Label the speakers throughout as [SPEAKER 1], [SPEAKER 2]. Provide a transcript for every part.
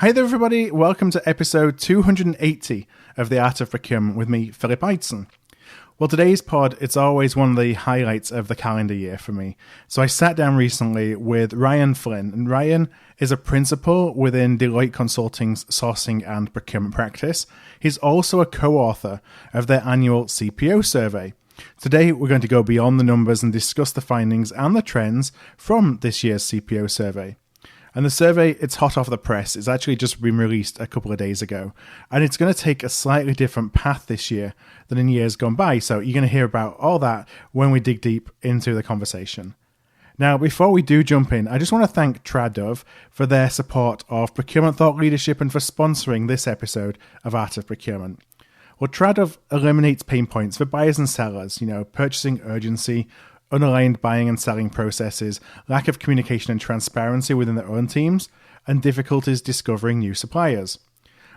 [SPEAKER 1] Hi there, everybody. Welcome to episode 280 of The Art of Procurement with me, Philip Eidson. Well, today's pod, it's always one of the highlights of the calendar year for me. So I sat down recently with Ryan Flynn, and Ryan is a principal within Deloitte Consulting's sourcing and procurement practice. He's also a co-author of their annual CPO survey. Today, we're going to go beyond the numbers and discuss the findings and the trends from this year's CPO survey. And the survey, it's hot off the press. It's actually just been released a couple of days ago. And it's going to take a slightly different path this year than in years gone by. So you're going to hear about all that when we dig deep into the conversation. Now, before we do jump in, I just want to thank Tradove for their support of Procurement Thought Leadership and for sponsoring this episode of Art of Procurement. Well, Tradove eliminates pain points for buyers and sellers, purchasing urgency, unaligned buying and selling processes, lack of communication and transparency within their own teams, and difficulties discovering new suppliers.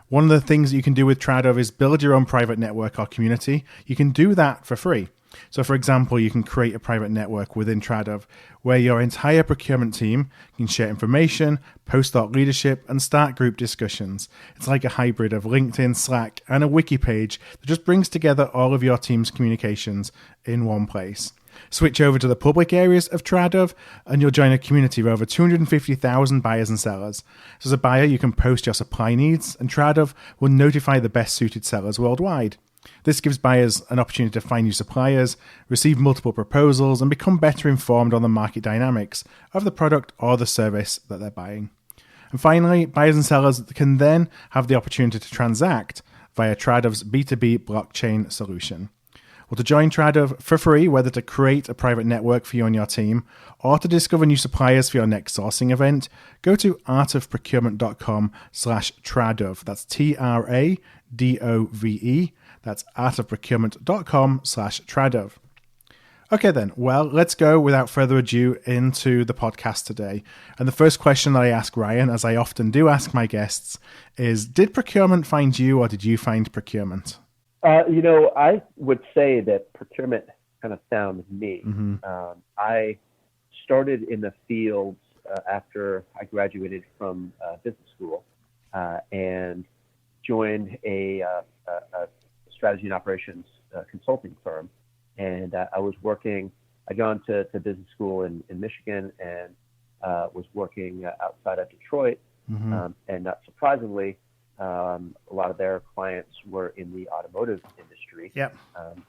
[SPEAKER 1] One of the things that you can do with Tradove is build your own private network or community. You can do that for free. So for example, you can create a private network within Tradove where your entire procurement team can share information, post thought leadership, and start group discussions. It's like a hybrid of LinkedIn, Slack, and a wiki page that just brings together all of your team's communications in one place. Switch over to the public areas of Tradove and you'll join a community of over 250,000 buyers and sellers. So as a buyer, you can post your supply needs and Tradove will notify the best suited sellers worldwide. This gives buyers an opportunity to find new suppliers, receive multiple proposals, and become better informed on the market dynamics of the product or the service that they're buying. And finally, buyers and sellers can then have the opportunity to transact via Tradove's B2B blockchain solution. Well, to join Tradove for free, whether to create a private network for you and your team, or to discover new suppliers for your next sourcing event, go to artofprocurement.com/Tradove. That's TRADOVE. That's artofprocurement.com/Tradove. Okay then, well, let's go without further ado into the podcast today. And the first question that I ask Ryan, as I often do ask my guests, is, did procurement find you or did you find procurement?
[SPEAKER 2] I would say that procurement kind of found me.
[SPEAKER 1] Mm-hmm.
[SPEAKER 2] I started in the field after I graduated from business school and joined a strategy and operations consulting firm. And I was working, I'd gone to business school in Michigan and was working outside of Detroit.
[SPEAKER 1] Mm-hmm.
[SPEAKER 2] And not surprisingly, a lot of their clients were in the automotive industry.
[SPEAKER 1] Yep.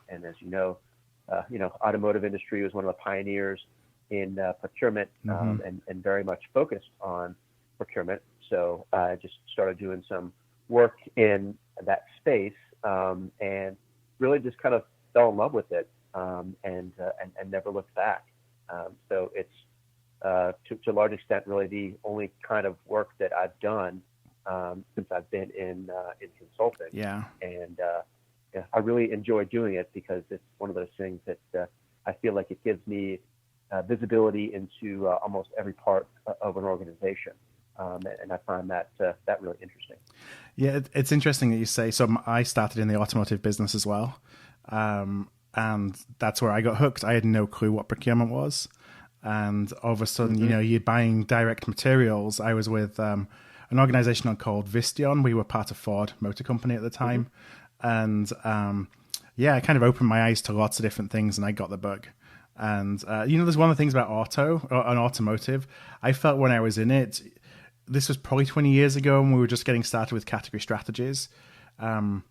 [SPEAKER 2] And as you know, automotive industry was one of the pioneers in procurement and very much focused on procurement. So I just started doing some work in that space and really just kind of fell in love with it and never looked back. So it's to a large extent really the only kind of work that I've done since I've been in consulting.
[SPEAKER 1] Yeah.
[SPEAKER 2] And I really enjoy doing it because it's one of those things that I feel like it gives me visibility into almost every part of an organization. And I find that really interesting.
[SPEAKER 1] Yeah, it's interesting that you say. So I started in the automotive business as well. And that's where I got hooked. I had no clue what procurement was. And all of a sudden, you're buying direct materials. I was with an organization called Visteon. We were part of Ford Motor Company at the time. And it kind of opened my eyes to lots of different things and I got the bug. And, there's one of the things about automotive. I felt when I was in it, this was probably 20 years ago and we were just getting started with category strategies. You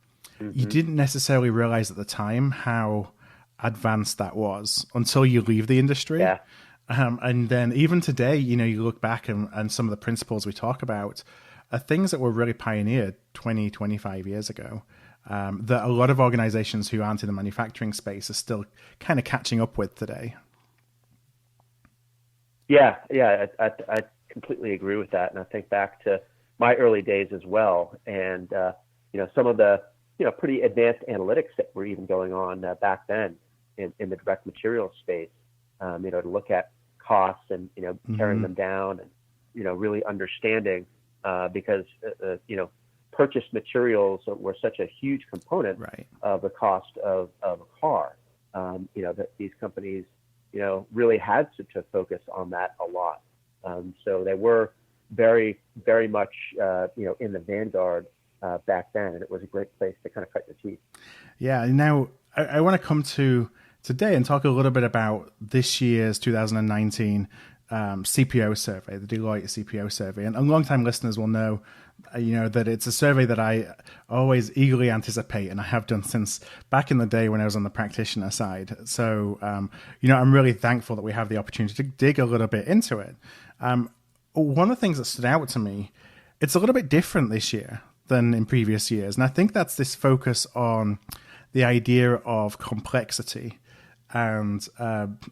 [SPEAKER 1] didn't necessarily realize at the time how advanced that was until you leave the industry.
[SPEAKER 2] Yeah.
[SPEAKER 1] And then even today, you look back and some of the principles we talk about are things that were really pioneered 20, 25 years ago that a lot of organizations who aren't in the manufacturing space are still kind of catching up with today.
[SPEAKER 2] Yeah, I completely agree with that. And I think back to my early days as well. And, some of the, pretty advanced analytics that were even going on back then in the direct materials space, to look at costs and, tearing them down and, really understanding because, purchased materials were such a huge component of the cost of a car, that these companies, really had to focus on that a lot. So they were very, very much, in the vanguard back then, and it was a great place to kind of cut your teeth.
[SPEAKER 1] Yeah. Now, I want to come to today and talk a little bit about this year's 2019 CPO survey, the Deloitte CPO survey. And longtime listeners will know, that it's a survey that I always eagerly anticipate, and I have done since back in the day when I was on the practitioner side. So, I'm really thankful that we have the opportunity to dig a little bit into it. One of the things that stood out to me, it's a little bit different this year than in previous years. And I think that's this focus on the idea of complexity and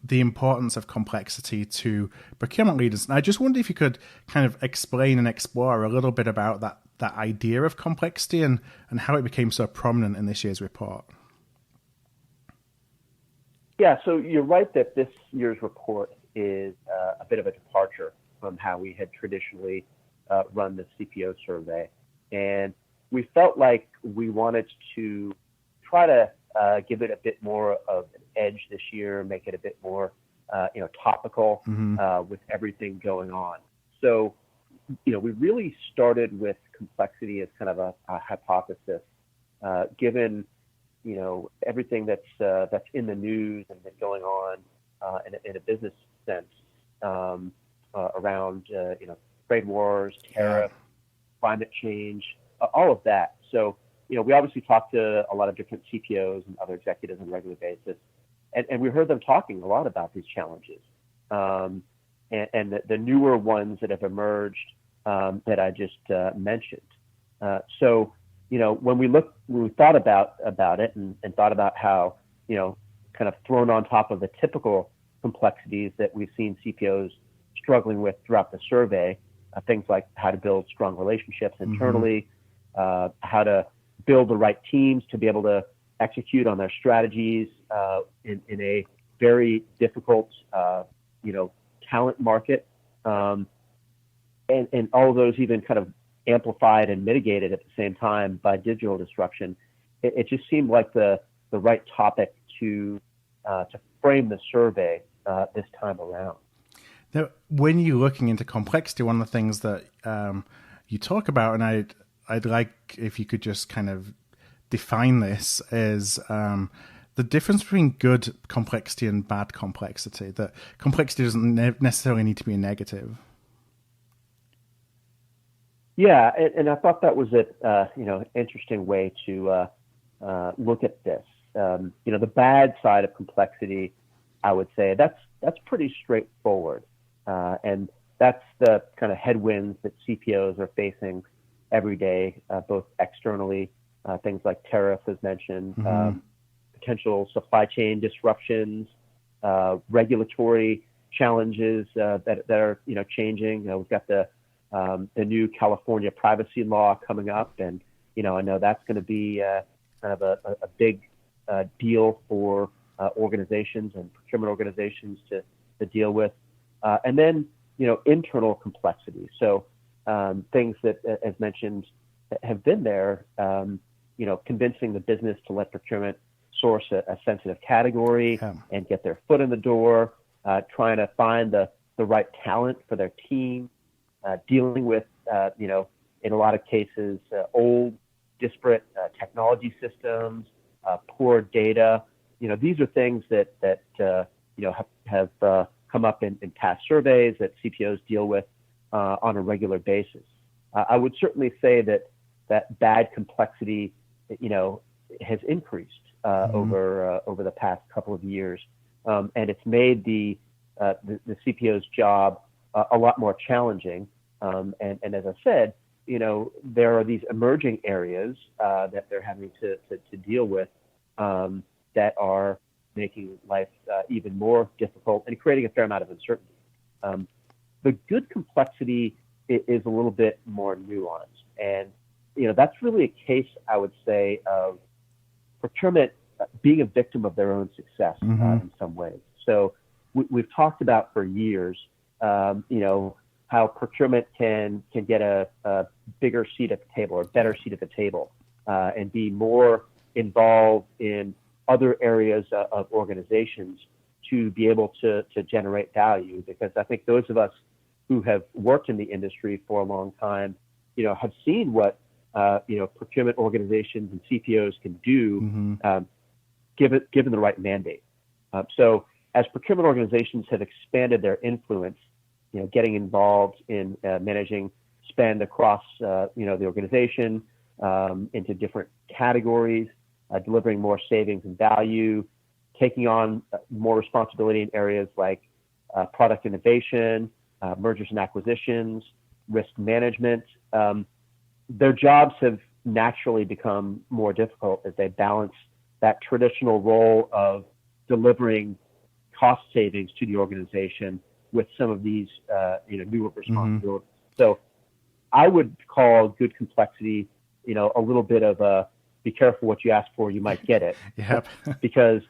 [SPEAKER 1] the importance of complexity to procurement leaders. And I just wonder if you could kind of explain and explore a little bit about that idea of complexity and how it became so prominent in this year's report.
[SPEAKER 2] Yeah, so you're right that this year's report is a bit of a departure from how we had traditionally run the CPO survey. And we felt like we wanted to try to give it a bit more of an edge this year, make it a bit more, topical with everything going on. So, we really started with complexity as kind of a hypothesis, given, everything that's in the news and been going on in a business sense around, trade wars, tariffs, climate change, all of that. So, we obviously talked to a lot of different CPOs and other executives on a regular basis, and we heard them talking a lot about these challenges and the newer ones that have emerged that I just mentioned. So, when we thought about it and thought about how, kind of thrown on top of the typical complexities that we've seen CPOs struggling with throughout the survey, things like how to build strong relationships internally, how to build the right teams to be able to execute on their strategies in a very difficult, talent market. And all of those even kind of amplified and mitigated at the same time by digital disruption. It just seemed like the right topic to frame the survey this time around.
[SPEAKER 1] Now, when you're looking into complexity, one of the things that you talk about, and I'd like if you could just kind of define this, is the difference between good complexity and bad complexity. That complexity doesn't necessarily need to be a negative.
[SPEAKER 2] Yeah, and I thought that was an interesting way to look at this. The bad side of complexity, I would say that's pretty straightforward, and that's the kind of headwinds that CPOs are facing every day, both externally, things like tariffs, as mentioned, potential supply chain disruptions, regulatory challenges that are changing. We've got the new California privacy law coming up, and I know that's going to be kind of a big deal for organizations and procurement organizations to deal with, and then internal complexity. So things that, as mentioned, have been there. Convincing the business to let procurement source a sensitive category and get their foot in the door, trying to find the right talent for their team, dealing with, in a lot of cases, old, disparate technology systems, poor data. These are things that have come up in past surveys that CPOs deal with on a regular basis. I would certainly say that bad complexity, has increased over the past couple of years, and it's made the CPO's job a lot more challenging. And as I said, there are these emerging areas that they're having to deal with that are making life even more difficult and creating a fair amount of uncertainty. The good complexity is a little bit more nuanced, and that's really a case, I would say, of procurement being a victim of their own success in some ways. So we've talked about for years, how procurement can get a bigger seat at the table or a better seat at the table and be more involved in other areas of organizations to be able to generate value. Because I think those of us who have worked in the industry for a long time, have seen what procurement organizations and CPOs can do, given the right mandate. So as procurement organizations have expanded their influence, getting involved in managing spend across the organization into different categories, delivering more savings and value, taking on more responsibility in areas like product innovation, mergers and acquisitions, risk management. Their jobs have naturally become more difficult as they balance that traditional role of delivering cost savings to the organization with some of these newer responsibilities. So I would call good complexity a little bit of a be careful what you ask for, you might get it.
[SPEAKER 1] Yep.
[SPEAKER 2] Because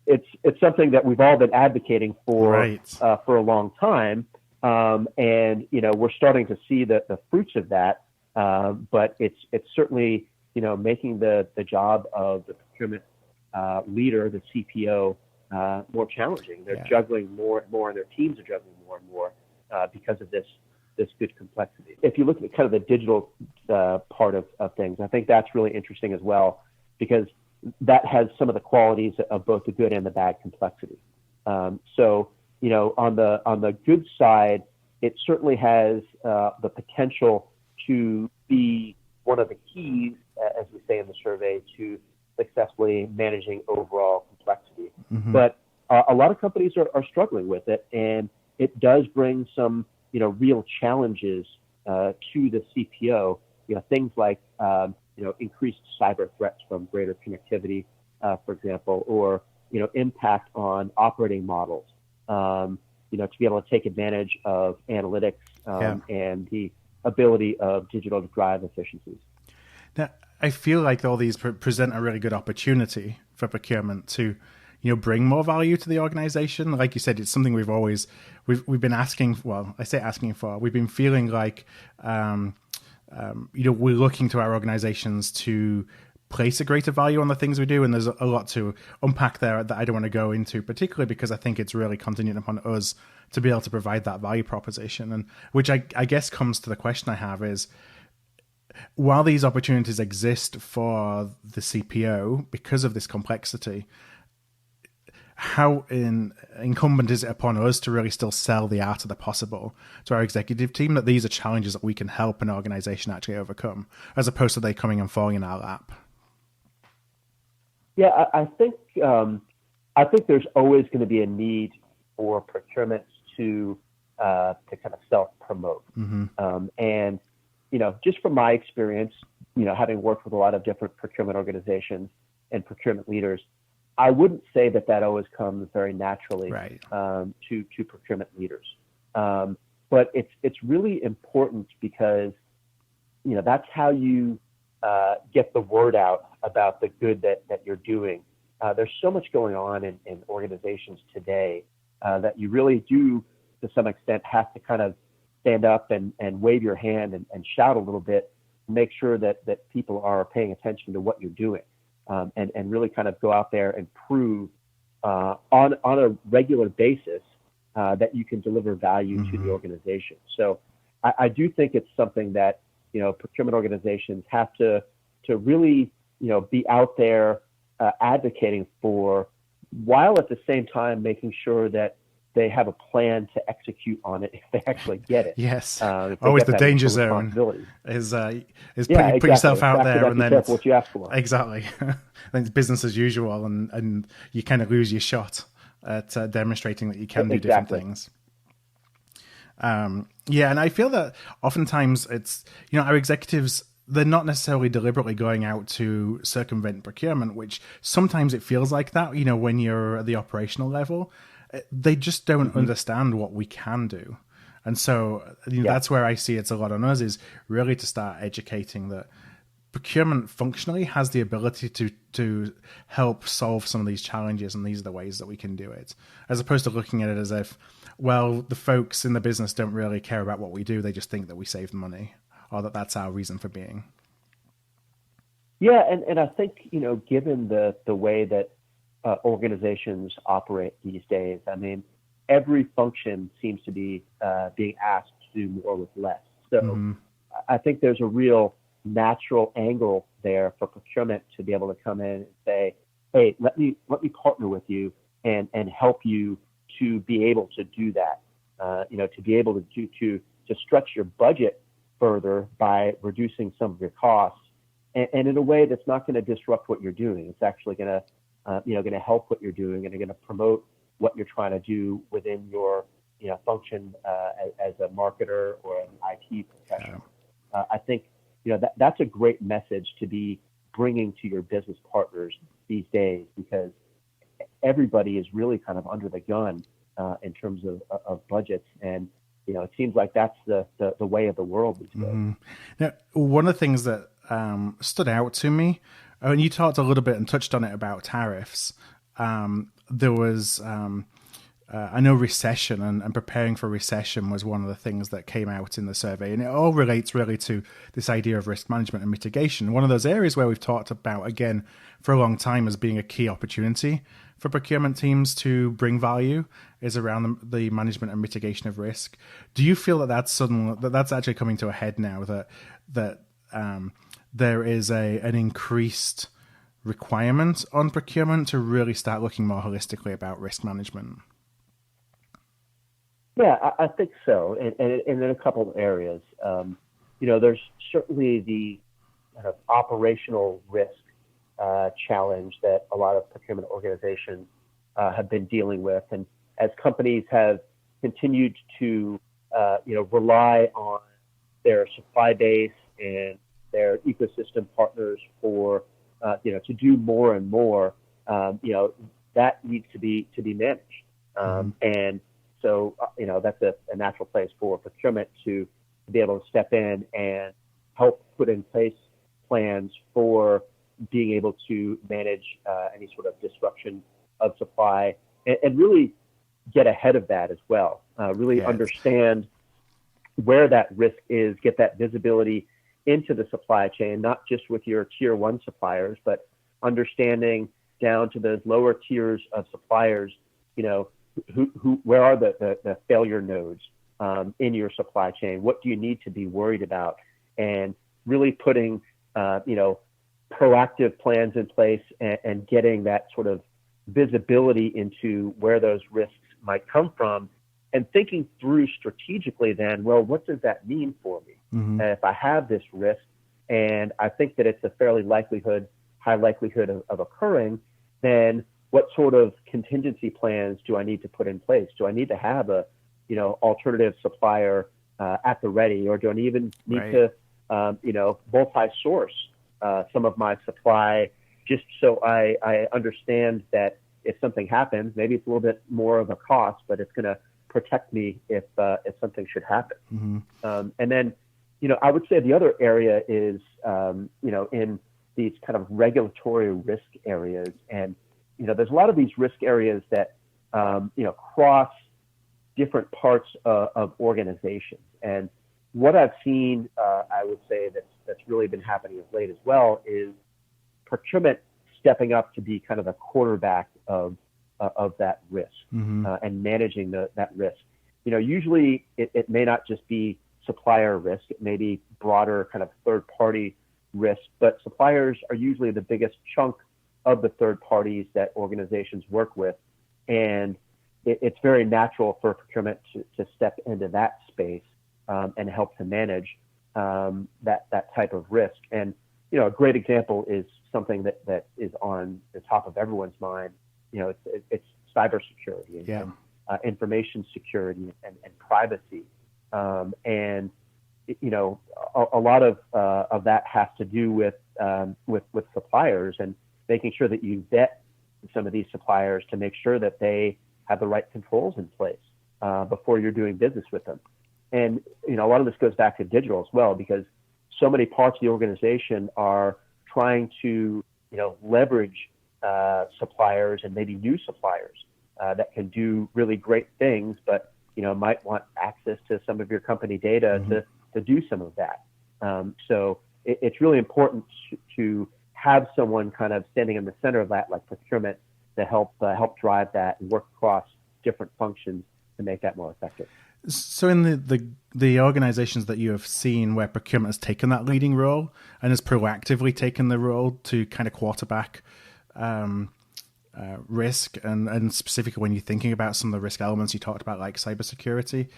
[SPEAKER 2] it's something that we've all been advocating for
[SPEAKER 1] Right.
[SPEAKER 2] For a long time, and we're starting to see the fruits of that. But it's certainly making the job of the procurement leader, the CPO, more challenging. They're juggling more and more, and their teams are juggling more and more because of this good complexity. If you look at kind of the digital part of things, I think that's really interesting as well, because that has some of the qualities of both the good and the bad complexity. So on the good side, it certainly has the potential to be one of the keys, as we say in the survey, to successfully managing overall complexity. But a lot of companies are struggling with it, and it does bring some real challenges to the CPO. Things like increased cyber threats from greater connectivity, for example, or impact on operating models. To be able to take advantage of analytics and the ability of digital to drive efficiencies.
[SPEAKER 1] Now, I feel like all these present a really good opportunity for procurement to, bring more value to the organization. Like you said, it's something we've been asking. Well, I say asking for. We've been feeling like, we're looking to our organizations to place a greater value on the things we do, and there's a lot to unpack there that I don't want to go into, particularly because I think it's really contingent upon us to be able to provide that value proposition. And which I guess comes to the question I have is, while these opportunities exist for the CPO because of this complexity, how incumbent is it upon us to really still sell the art of the possible to our executive team, that these are challenges that we can help an organization actually overcome, as opposed to they coming and falling in our lap?
[SPEAKER 2] Yeah, I think there's always going to be a need for procurement to kind of self-promote. And just from my experience, having worked with a lot of different procurement organizations and procurement leaders, I wouldn't say that always comes very naturally to procurement leaders. But it's really important because that's how you get the word out about the good that you're doing. There's so much going on in organizations today that you really do, to some extent, have to kind of stand up and wave your hand and shout a little bit, make sure that people are paying attention to what you're doing, and really kind of go out there and prove on a regular basis that you can deliver value to the organization. So I do think it's something that procurement organizations have to really be out there advocating for, while at the same time making sure that they have a plan to execute on it if they actually get it.
[SPEAKER 1] Yes, always the danger zone is put yourself out there and then
[SPEAKER 2] careful what you ask for.
[SPEAKER 1] Exactly. Then it's business as usual, and you kind of lose your shot at demonstrating that you can do different things. And I feel that oftentimes it's our executives, they're not necessarily deliberately going out to circumvent procurement, which sometimes it feels like that. When you're at the operational level, they just don't understand what we can do. And so that's where I see it's a lot on us, is really to start educating that procurement functionally has the ability to help solve some of these challenges, and these are the ways that we can do it, as opposed to looking at it as if, well, the folks in the business don't really care about what we do, they just think that we save money, or that's our reason for being.
[SPEAKER 2] Yeah, and I think given the way that organizations operate these days, I mean, every function seems to be being asked do more with less. So I think there's a real natural angle there for procurement to be able to come in and say, hey, let me partner with you and help you to be able to do that. To be able to stretch your budget further by reducing some of your costs, and in a way that's not going to disrupt what you're doing. It's actually going to help what you're doing, and going to promote what you're trying to do within your function as a marketer or an IT professional. I think that's a great message to be bringing to your business partners these days, because everybody is really kind of under the gun in terms of budgets, and it seems like that's the way of the world these days.
[SPEAKER 1] Now, one of the things that stood out to me, and you talked a little bit and touched on it about tariffs, there was I know recession and preparing for recession was one of the things that came out in the survey, and it all relates really to this idea of risk management and mitigation. One of those areas where we've talked about, again, for a long time as being a key opportunity for procurement teams to bring value is around the management and mitigation of risk. Do you feel that that's actually coming to a head now, that there is an increased requirement on procurement to really start looking more holistically about risk management?
[SPEAKER 2] Yeah, I think so, and in a couple of areas. There's certainly the kind of operational risk challenge that a lot of procurement organizations have been dealing with, and as companies have continued to rely on their supply base and their ecosystem partners for to do more and more, that needs to be managed, and so, that's a natural place for procurement to be able to step in and help put in place plans for being able to manage any sort of disruption of supply, and really get ahead of that as well. Really understand where that risk is, get that visibility into the supply chain, not just with your tier one suppliers, but understanding down to those lower tiers of suppliers, where are the failure nodes in your supply chain? What do you need to be worried about? And really putting, proactive plans in place and getting that sort of visibility into where those risks might come from, and thinking through strategically then, well, what does that mean for me? And if I have this risk and I think that it's a fairly high likelihood of occurring, then what sort of contingency plans do I need to put in place? Do I need to have a, alternative supplier at the ready, or do I even need to, multi-source some of my supply, just so I understand that if something happens, maybe it's a little bit more of a cost, but it's going to protect me if something should happen. And then, I would say the other area is, in these kind of regulatory risk areas, and there's a lot of these risk areas that, cross different parts of organizations. And what I've seen, I would say that's really been happening of late as well, is procurement stepping up to be kind of the quarterback of that risk, and managing that risk. Usually it may not just be supplier risk, it may be broader kind of third-party risk, but suppliers are usually the biggest chunk of the third parties that organizations work with. And it's very natural for procurement to step into that space and help to manage that type of risk. And, a great example is something that is on the top of everyone's mind. It's cybersecurity and information security and privacy. And, a lot of that has to do with suppliers, and making sure that you vet some of these suppliers to make sure that they have the right controls in place before you're doing business with them. And, a lot of this goes back to digital as well, because so many parts of the organization are trying to, leverage suppliers and maybe new suppliers that can do really great things, but, might want access to some of your company data to do some of that. So it's really important to have someone kind of standing in the center of that, like procurement, to help drive that and work across different functions to make that more effective.
[SPEAKER 1] So in the organizations that you have seen where procurement has taken that leading role and has proactively taken the role to kind of quarterback risk, and specifically when you're thinking about some of the risk elements you talked about, like cybersecurity,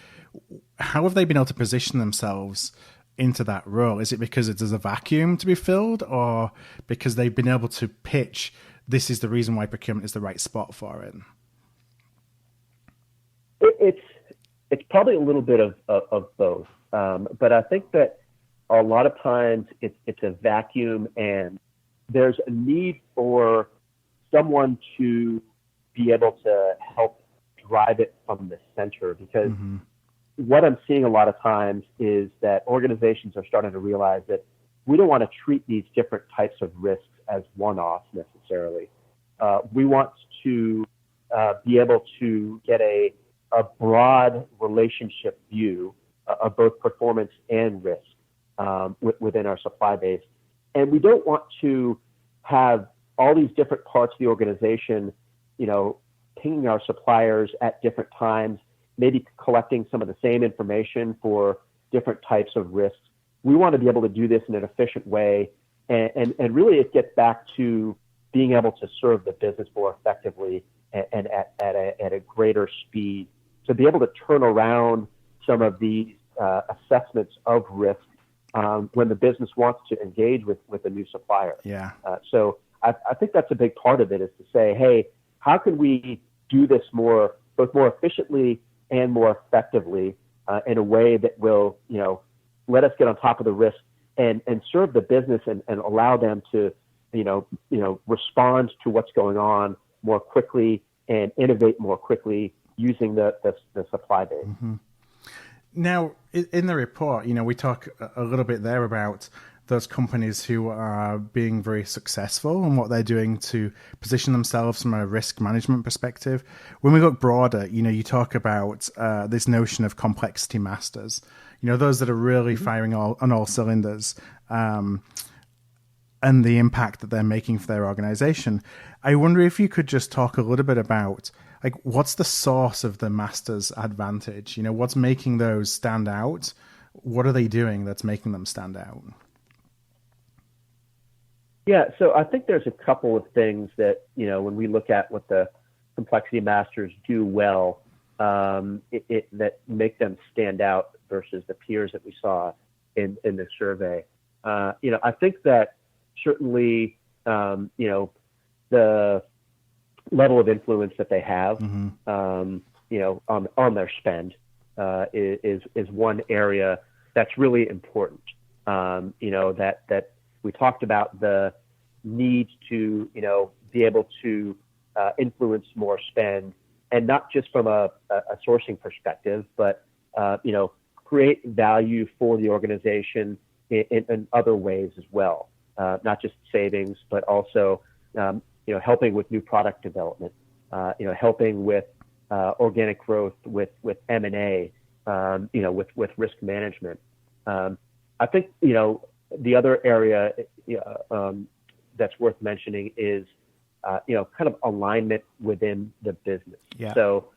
[SPEAKER 1] how have they been able to position themselves into that role? Is it because there's a vacuum to be filled, or because they've been able to pitch, this is the reason why procurement is the right spot for it?
[SPEAKER 2] It's probably a little bit of both. But I think that a lot of times it's a vacuum, and there's a need for someone to be able to help drive it from the center, because what I'm seeing a lot of times is that organizations are starting to realize that we don't want to treat these different types of risks as one-offs necessarily. We want to be able to get a broad relationship view of both performance and risk within our supply base. And we don't want to have all these different parts of the organization, pinging our suppliers at different times, maybe collecting some of the same information for different types of risks. We want to be able to do this in an efficient way. And really it gets back to being able to serve the business more effectively and at a greater speed. To be able to turn around some of these assessments of risk when the business wants to engage with a new supplier.
[SPEAKER 1] Yeah.
[SPEAKER 2] So I think that's a big part of it, is to say, hey, how can we do this both more efficiently and more effectively in a way that will, let us get on top of the risk and serve the business and allow them to, respond to what's going on more quickly and innovate more quickly using the supply base.
[SPEAKER 1] Mm-hmm. Now, in the report, we talk a little bit there about those companies who are being very successful and what they're doing to position themselves from a risk management perspective. When we look broader, you talk about this notion of complexity masters, those that are really firing on all cylinders, and the impact that they're making for their organization. I wonder if you could just talk a little bit about, what's the source of the master's advantage? What's making those stand out? What are they doing that's making them stand out?
[SPEAKER 2] Yeah, so I think there's a couple of things that, when we look at what the complexity masters do well, that make them stand out versus the peers that we saw in the survey. I think that certainly, the level of influence that they have, on their spend, is one area that's really important. That we talked about the need to, be able to influence more spend, and not just from a sourcing perspective, but, create value for the organization in other ways as well. Not just savings, but also, helping with new product development, helping with organic growth, with M&A, with risk management. I think, the other area that's worth mentioning is, kind of alignment within the business.
[SPEAKER 1] Yeah.
[SPEAKER 2] So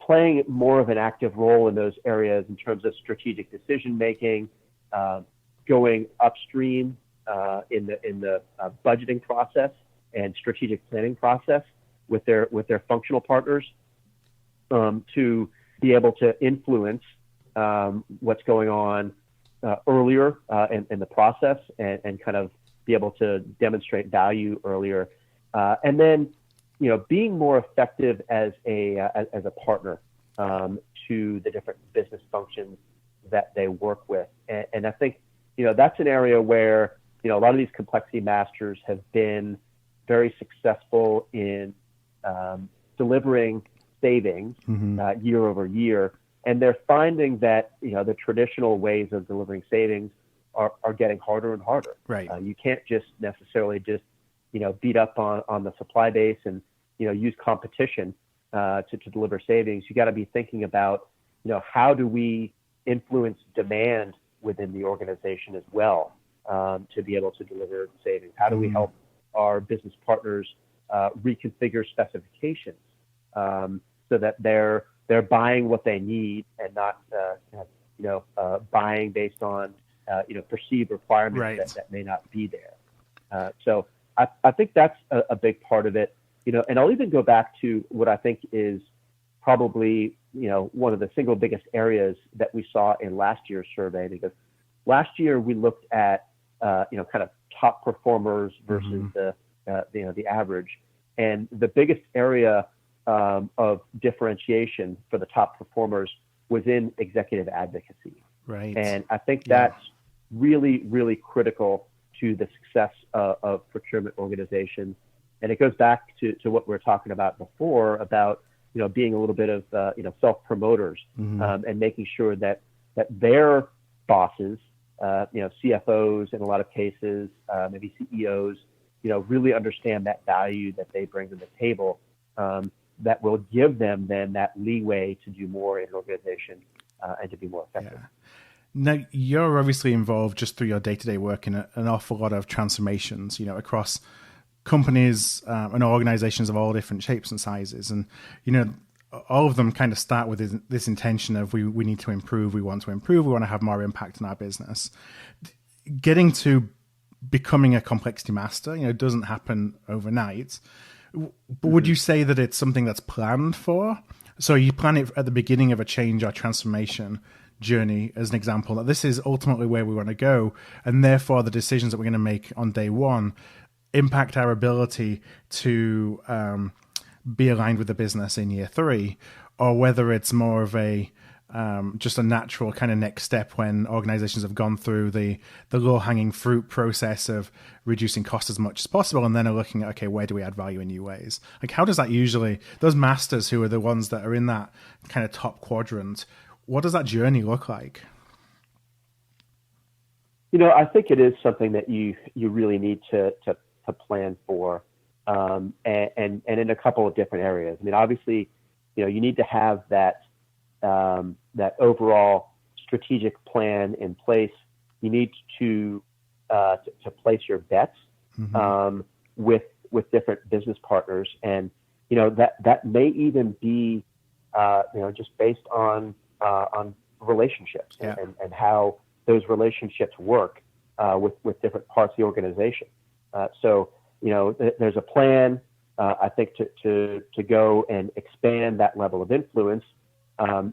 [SPEAKER 2] playing more of an active role in those areas in terms of strategic decision making, going upstream in the budgeting process and strategic planning process with their functional partners, to be able to influence what's going on earlier in the process, and kind of be able to demonstrate value earlier, and then being more effective as a partner to the different business functions that they work with, and I think that's an area where a lot of these complexity masters have been very successful in delivering savings year over year. And they're finding that, the traditional ways of delivering savings are getting harder and harder.
[SPEAKER 1] Right.
[SPEAKER 2] You can't just necessarily beat up on the supply base and, use competition to deliver savings. You got to be thinking about, how do we influence demand within the organization as well, to be able to deliver savings? How do we help our business partners reconfigure specifications so that they're they're buying what they need and not buying based on perceived requirements
[SPEAKER 1] Right.
[SPEAKER 2] that may not be there. So I think that's a big part of it. And I'll even go back to what I think is probably one of the single biggest areas that we saw in last year's survey, because last year we looked at kind of top performers versus the average, and the biggest area of differentiation for the top performers was in executive advocacy.
[SPEAKER 1] Right.
[SPEAKER 2] And I think that's really, really critical to the success of procurement organizations. And it goes back to what we were talking about before about being a little bit of self-promoters, and making sure that their bosses, CFOs in a lot of cases, maybe CEOs, really understand that value that they bring to the table, that will give them then that leeway to do more in an organization and to be more effective.
[SPEAKER 1] Yeah. Now, you're obviously involved just through your day-to-day work in an awful lot of transformations, across companies and organizations of all different shapes and sizes. And, all of them kind of start with this intention of we need to improve, we want to have more impact in our business. Getting to becoming a complexity master, doesn't happen overnight. But would you say that it's something that's planned for? So you plan it at the beginning of a change or transformation journey, as an example, that this is ultimately where we want to go, and therefore the decisions that we're going to make on day one impact our ability to be aligned with the business in year 3, or whether it's more of a just a natural kind of next step when organizations have gone through the low-hanging fruit process of reducing cost as much as possible, and then are looking at, okay, where do we add value in new ways? Like, how does that usually, those masters who are the ones that are in that kind of top quadrant, what does that journey look like?
[SPEAKER 2] I think it is something that you really need to plan for, and in a couple of different areas. I mean, obviously, you need to have that overall strategic plan in place. You need to place your bets with different business partners, and that may even be just based on relationships and how those relationships work with different parts of the organization. So there's a plan, I think, to go and expand that level of influence,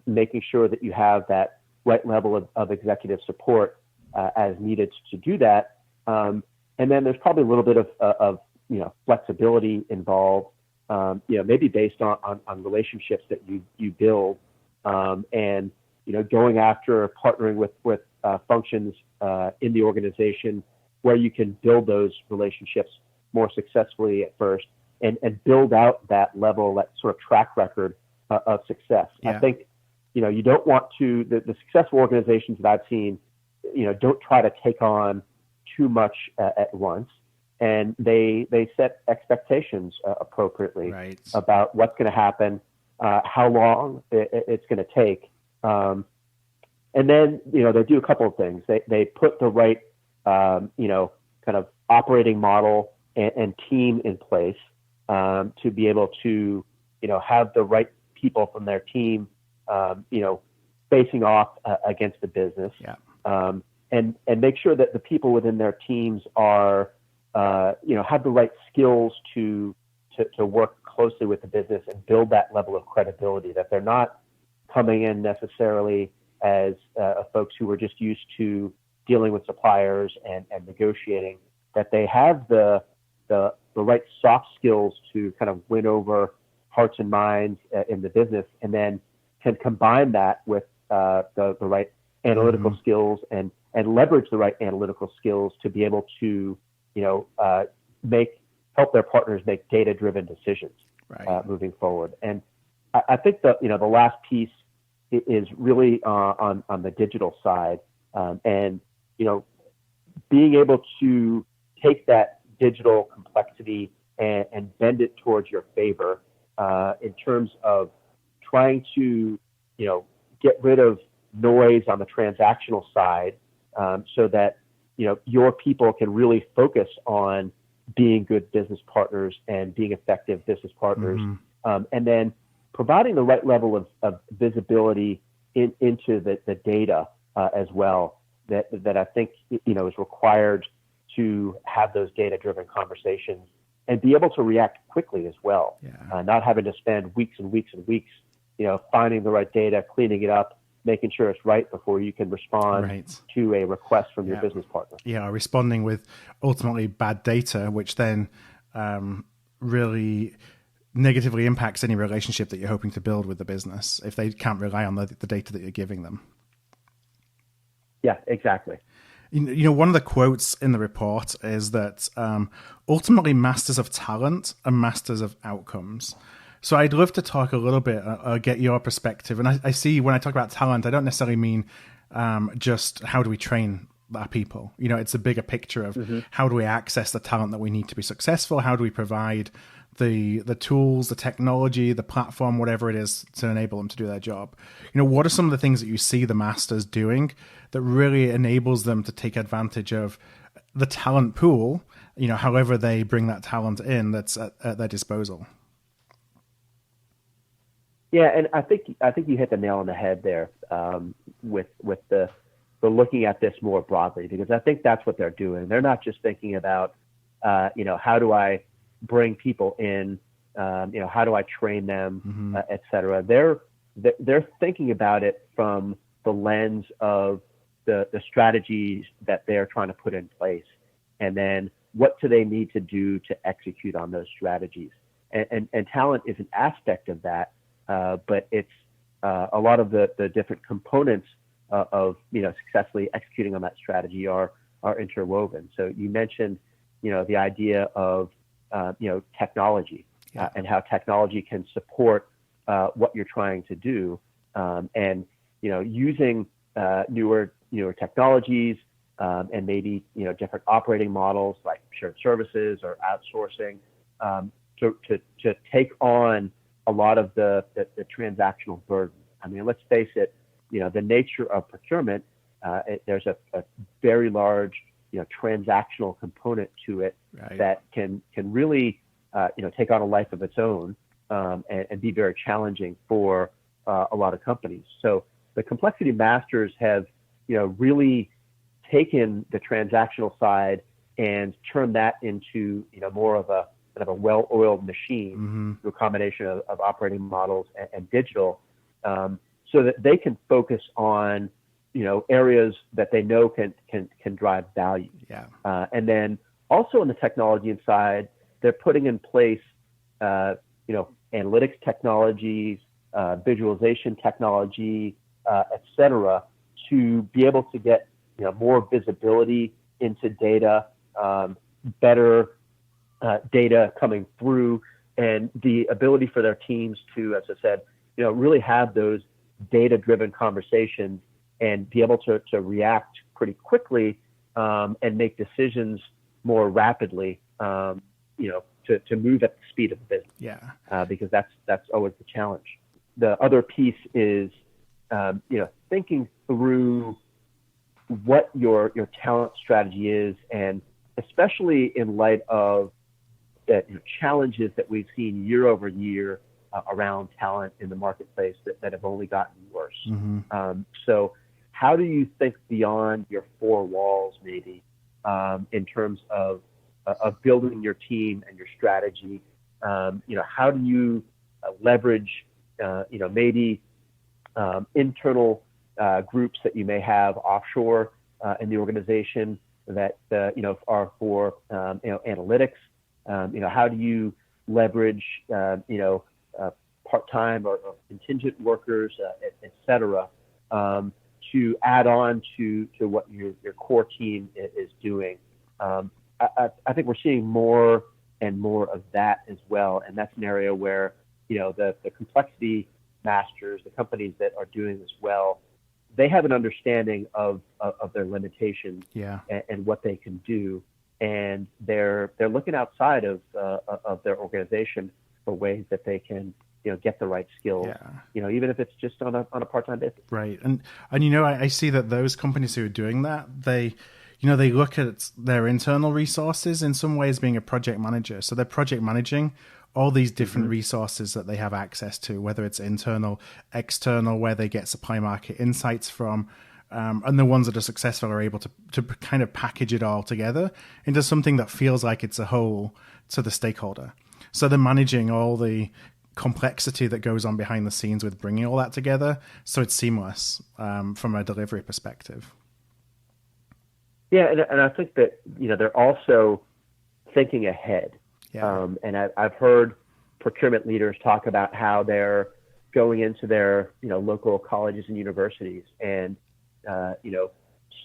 [SPEAKER 2] making sure that you have that right level of executive support as needed to do that. And then there's probably a little bit of flexibility involved, maybe based on relationships that you build, and going after partnering with functions in the organization where you can build those relationships more successfully at first, and build out that level, that sort of track record of success. Yeah. I think, you don't want to, the successful organizations that I've seen, don't try to take on too much at once. And they set expectations appropriately about what's going to happen, how long it's going to take. And then, they do a couple of things. They put the right, kind of operating model and team in place to be able to, have the right people from their team, facing off against the business, and make sure that the people within their teams are, have the right skills to work closely with the business and build that level of credibility, that they're not coming in necessarily as folks who were just used to dealing with suppliers and negotiating, that they have the right soft skills to kind of win over hearts and minds in the business, and then can combine that with the right analytical skills and leverage the right analytical skills to be able to, help their partners make data-driven decisions moving forward. And I think that, the last piece is really on the digital side, and, being able to take that digital complexity and bend it towards your favor, in terms of trying to, get rid of noise on the transactional side, so that, your people can really focus on being good business partners and being effective business partners. And then, providing the right level of visibility into the data as well that I think is required to have those data-driven conversations and be able to react quickly as well.
[SPEAKER 1] Yeah.
[SPEAKER 2] Not having to spend weeks and weeks and weeks, finding the right data, cleaning it up, making sure it's right before you can respond to a request from your business partner.
[SPEAKER 1] Yeah, responding with ultimately bad data, which then really negatively impacts any relationship that you're hoping to build with the business if they can't rely on the data that you're giving them.
[SPEAKER 2] Yeah, exactly.
[SPEAKER 1] One of the quotes in the report is that ultimately masters of talent are masters of outcomes. So I'd love to talk a little bit, get your perspective. And I see when I talk about talent, I don't necessarily mean just how do we train our people. It's a bigger picture of how do we access the talent that we need to be successful? How do we provide the tools, the technology, the platform, whatever it is to enable them to do their job? What are some of the things that you see the masters doing that really enables them to take advantage of the talent pool, however they bring that talent in that's at their disposal?
[SPEAKER 2] Yeah, and I think you hit the nail on the head there with the looking at this more broadly, because I think that's what they're doing. They're not just thinking about how do I bring people in, how do I train them, et cetera. They're thinking about it from the lens of the strategies that they're trying to put in place, and then what do they need to do to execute on those strategies. And talent is an aspect of that. But it's a lot of the different components of successfully executing on that strategy are interwoven. So you mentioned the idea of technology and how technology can support what you're trying to do, and using newer technologies and maybe different operating models like shared services or outsourcing to take on a lot of the transactional burden. I mean, let's face it, the nature of procurement, there's a very large, transactional component to it that can really, take on a life of its own and be very challenging for a lot of companies. So the complexity masters have, really taken the transactional side and turned that into, more of a well-oiled machine through a combination of operating models and digital, so that they can focus on, areas that they know can drive value.
[SPEAKER 1] Yeah.
[SPEAKER 2] And then also on the technology side, they're putting in place, analytics technologies, visualization technology, et cetera, to be able to get, more visibility into data, better data coming through, and the ability for their teams to, as I said, really have those data-driven conversations and be able to react pretty quickly and make decisions more rapidly, to move at the speed of the business.
[SPEAKER 1] Yeah.
[SPEAKER 2] Because that's always the challenge. The other piece is, thinking through what your talent strategy is, and especially in light of the challenges that we've seen year over year around talent in the marketplace that have only gotten worse. So how do you think beyond your four walls, maybe, in terms of building your team and your strategy? How do you leverage, maybe internal groups that you may have offshore in the organization that are for analytics? How do you leverage part-time or contingent workers, et cetera, to add on to what your core team is doing? I think we're seeing more and more of that as well, and that's an area where the complexity masters, the companies that are doing this well, they have an understanding of their limitations and what they can do, and they're looking outside of their organization for ways that they can get the right skills, even if it's just on a part-time basis.
[SPEAKER 1] Right. And I see that those companies who are doing that, they look at their internal resources in some ways being a project manager. So they're project managing all these different resources that they have access to, whether it's internal, external, where they get supply market insights from. And the ones that are successful are able to kind of package it all together into something that feels like it's a whole to the stakeholder. So they're managing all the complexity that goes on behind the scenes with bringing all that together, so it's seamless from a delivery perspective.
[SPEAKER 2] Yeah, and I think that they're also thinking ahead.
[SPEAKER 1] Yeah.
[SPEAKER 2] And I've heard procurement leaders talk about how they're going into their local colleges and universities and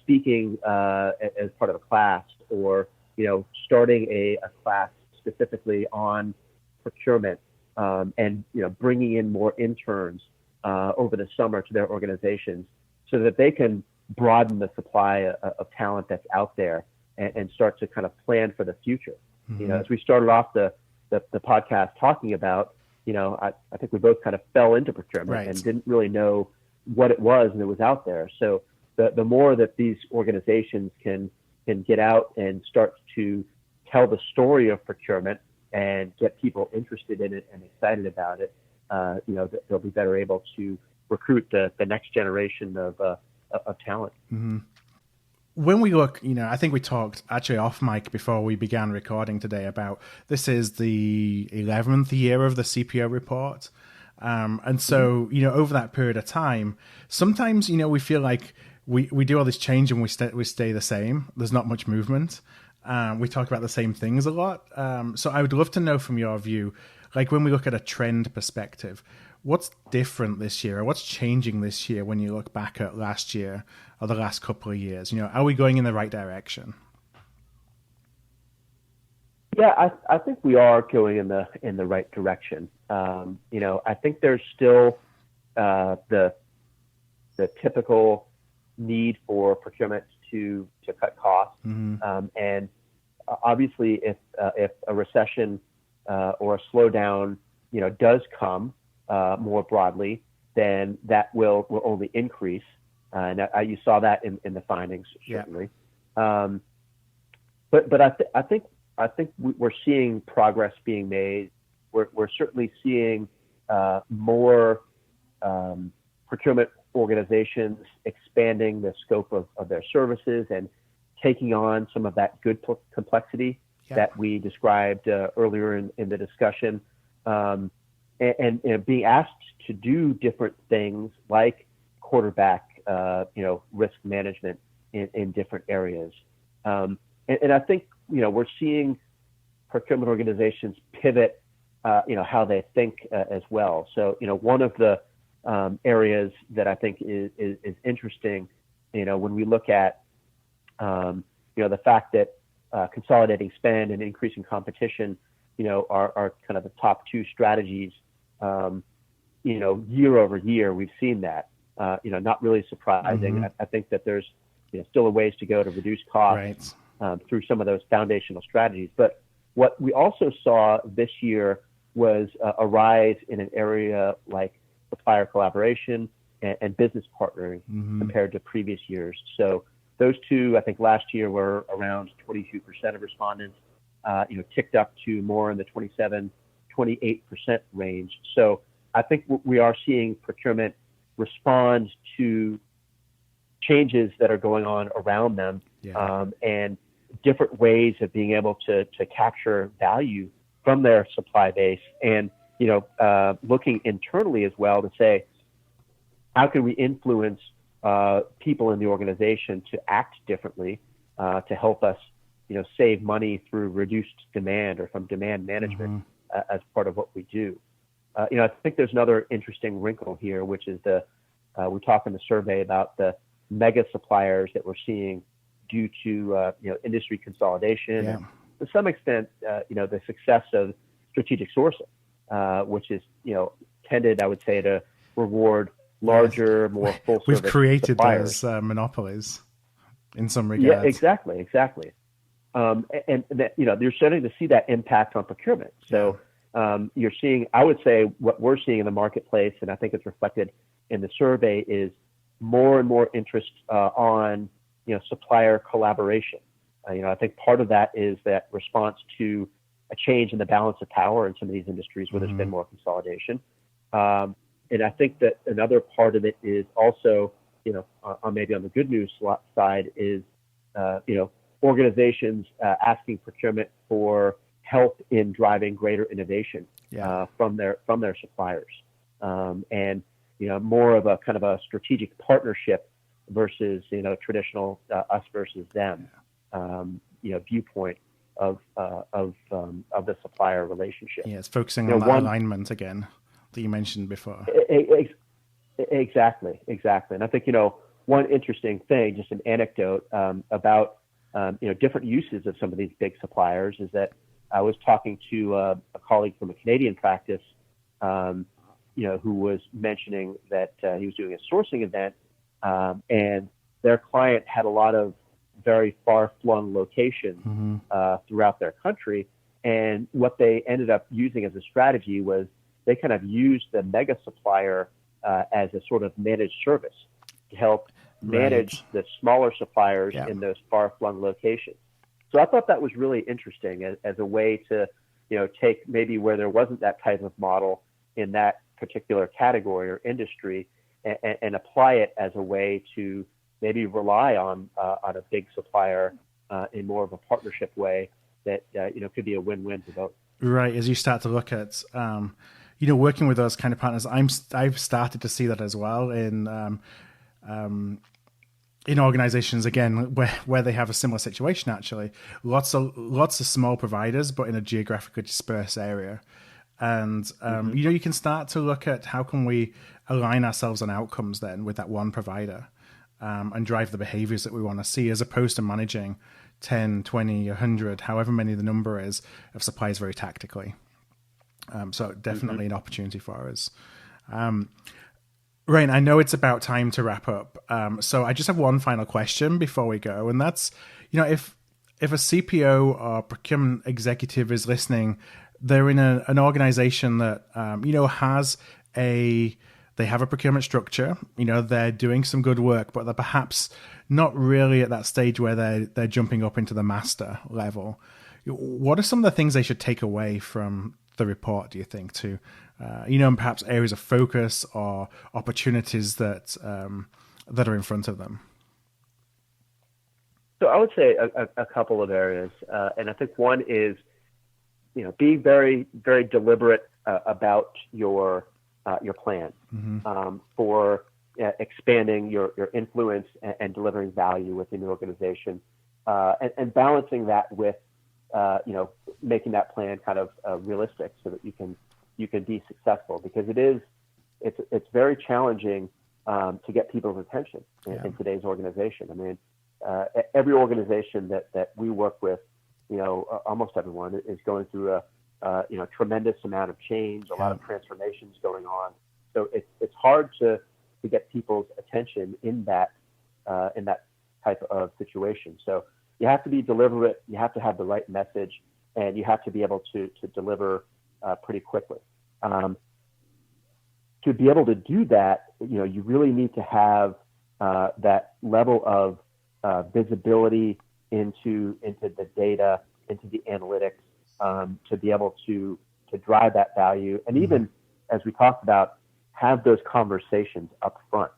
[SPEAKER 2] speaking as part of a class, or starting a class specifically on procurement, and bringing in more interns over the summer to their organizations, so that they can broaden the supply of talent that's out there and start to kind of plan for the future. As we started off the podcast talking about, I think we both kind of fell into procurement and didn't really know what it was, and it was out there. So the more that these organizations can get out and start to tell the story of procurement and get people interested in it and excited about it, they'll be better able to recruit the next generation of talent.
[SPEAKER 1] When we look, I think we talked actually off mic before we began recording today about this is the 11th year of the CPO report. And so, over that period of time, sometimes, we feel like we do all this change and we stay the same. There's not much movement. We talk about the same things a lot. So I would love to know from your view, like when we look at a trend perspective, what's different this year, or what's changing this year when you look back at last year or the last couple of years? Are we going in the right direction?
[SPEAKER 2] Yeah, I think we are going in the right direction. I think there's still the typical need for procurement to cut costs, and obviously, if a recession or a slowdown does come more broadly, then that will only increase. And you saw that in the findings, certainly. Yeah. But I think we're seeing progress being made. We're certainly seeing more procurement organizations expanding the scope of their services and taking on some of that good complexity that we described earlier in the discussion, and being asked to do different things like quarterback, risk management in different areas. And I think, we're seeing procurement organizations pivot, how they think as well. So, one of the areas that I think is interesting, when we look at, the fact that consolidating spend and increasing competition, are kind of the top two strategies. Year over year, we've seen that. Not really surprising. I think that there's still a ways to go to reduce costs through some of those foundational strategies. But what we also saw this year was a rise in an area like supplier collaboration and business partnering compared to previous years. So those two, I think last year were around 22% of respondents, ticked up to more in the 27, 28% range. So I think we are seeing procurement respond to changes that are going on around them, and different ways of being able to capture value from their supply base, and looking internally as well to say, how can we influence people in the organization to act differently to help us save money through reduced demand or from demand management as part of what we do. I think there's another interesting wrinkle here, which is we talk in the survey about the mega suppliers that we're seeing due to industry consolidation, and to some extent, the success of strategic sourcing, which is tended, I would say, to reward larger, more full service.
[SPEAKER 1] We've created
[SPEAKER 2] suppliers.
[SPEAKER 1] Those monopolies in some regards.
[SPEAKER 2] Yeah, exactly. And that, you're starting to see that impact on procurement. So you're seeing, I would say, what we're seeing in the marketplace, and I think it's reflected in the survey, is more and more interest on supplier collaboration. I think part of that is that response to change in the balance of power in some of these industries where there's been more consolidation. And I think that another part of it is also, maybe on the good news side is, organizations asking procurement for help in driving greater innovation from their suppliers, and more of a kind of a strategic partnership versus traditional us versus them viewpoint of the supplier relationship.
[SPEAKER 1] Yeah, it's focusing on that alignment again that you mentioned before.
[SPEAKER 2] Exactly. And I think one interesting thing, just an anecdote about different uses of some of these big suppliers, is that I was talking to a colleague from a Canadian practice, who was mentioning that he was doing a sourcing event, and their client had a lot of very far-flung locations throughout their country. And what they ended up using as a strategy was they kind of used the mega supplier as a sort of managed service to help manage the smaller suppliers in those far-flung locations. So I thought that was really interesting as a way to, take maybe where there wasn't that type of model in that particular category or industry and apply it as a way to maybe rely on a big supplier in more of a partnership way that, could be a win-win for both.
[SPEAKER 1] Right. As you start to look at, working with those kind of partners, I've started to see that as well in organizations, again, where they have a similar situation. Actually, lots of small providers, but in a geographically dispersed area. And you can start to look at how can we align ourselves on outcomes then with that one provider, and drive the behaviors that we want to see, as opposed to managing 10, 20, 100, however many the number is, of suppliers very tactically. So definitely an opportunity for us. Rain, I know it's about time to wrap up. So I just have one final question before we go. And that's, if a CPO or procurement executive is listening, they're in an organization that, they have a procurement structure, they're doing some good work, but they're perhaps not really at that stage where they're jumping up into the master level. What are some of the things they should take away from the report, do you think, to, and perhaps areas of focus or opportunities that are in front of them?
[SPEAKER 2] So I would say a couple of areas. And I think one is, being very, very deliberate about your plan for expanding your influence and delivering value within the organization, and balancing that with, making that plan kind of realistic so that you can be successful, because it's very challenging to get people's attention in today's organization. I mean, every organization that we work with, almost everyone is going through a tremendous amount of change, a lot of transformations going on. So it's hard to get people's attention in that type of situation. So you have to be deliberate, you have to have the right message, and you have to be able to deliver pretty quickly. To be able to do that, you really need to have that level of visibility into the data, into the analytics, to be able to drive that value. And even, as we talked about, have those conversations up front,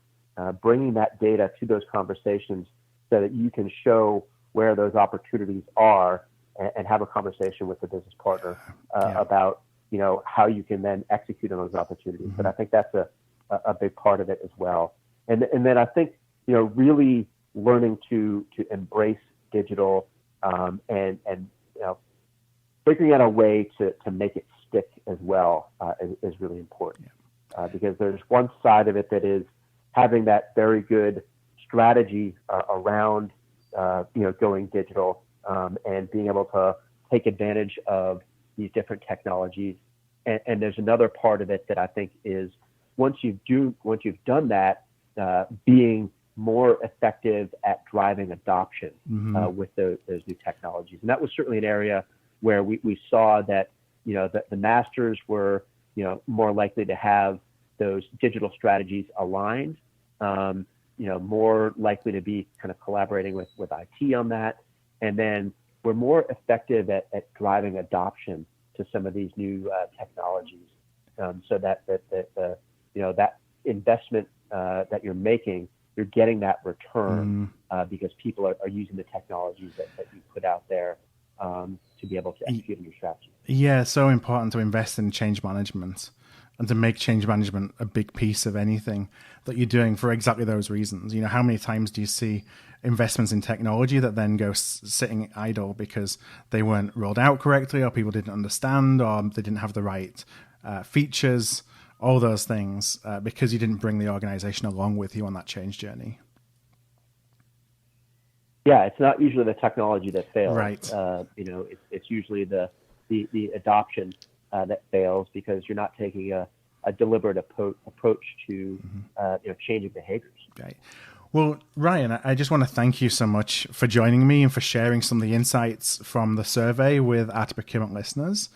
[SPEAKER 2] bringing that data to those conversations so that you can show where those opportunities are, and have a conversation with the business partner about, how you can then execute on those opportunities. But I think that's a big part of it as well. And then I think, really learning to embrace digital, and figuring out a way to make it stick as well is really important. Because there's one side of it that is having that very good strategy around going digital, and being able to take advantage of these different technologies. And there's another part of it that I think is once you've done that, being more effective at driving adoption with those new technologies. And that was certainly an area where we saw that the masters were more likely to have those digital strategies aligned, more likely to be kind of collaborating with IT on that, and then we're more effective at driving adoption to some of these new technologies, so that that investment that you're making, you're getting that return because people are using the technologies that you put out there to be able to execute on your strategy.
[SPEAKER 1] Yeah, so important to invest in change management and to make change management a big piece of anything that you're doing for exactly those reasons. How many times do you see investments in technology that then go sitting idle because they weren't rolled out correctly, or people didn't understand, or they didn't have the right features, all those things, because you didn't bring the organization along with you on that change journey?
[SPEAKER 2] Yeah, it's not usually the technology that fails.
[SPEAKER 1] Right.
[SPEAKER 2] It's usually the adoption that fails because you're not taking a deliberate approach to changing behaviors.
[SPEAKER 1] Right. Well, Ryan, I just want to thank you so much for joining me and for sharing some of the insights from the survey with Art of Procurement listeners.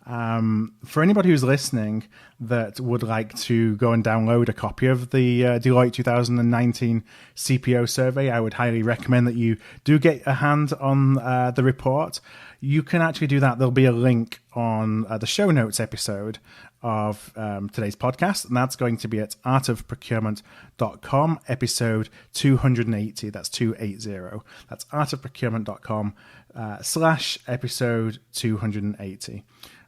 [SPEAKER 1] For anybody who's listening that would like to go and download a copy of the Deloitte 2019 CPO survey, I would highly recommend that you do get a hand on the report. You can actually do that. There'll be a link on the show notes episode of today's podcast, and that's going to be at artofprocurement.com, episode 280. That's 280. That's artofprocurement.com /episode 280.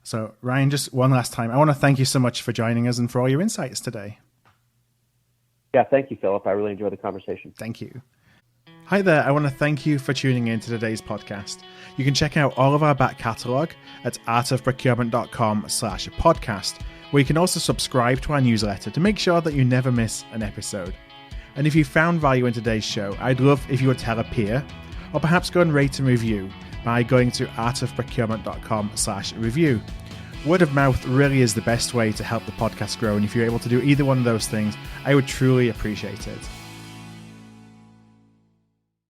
[SPEAKER 1] So, Ryan, just one last time, I want to thank you so much for joining us and for all your insights today.
[SPEAKER 2] Yeah, thank you, Philip. I really enjoyed the conversation.
[SPEAKER 1] Thank you. Hi there. I want to thank you for tuning in to today's podcast. You can check out all of our back catalogue at artofprocurement.com/podcast, where you can also subscribe to our newsletter to make sure that you never miss an episode. And if you found value in today's show, I'd love if you would tell a peer, or perhaps go and rate and review by going to artofprocurement.com/review. Word of mouth really is the best way to help the podcast grow, and if you're able to do either one of those things, I would truly appreciate it.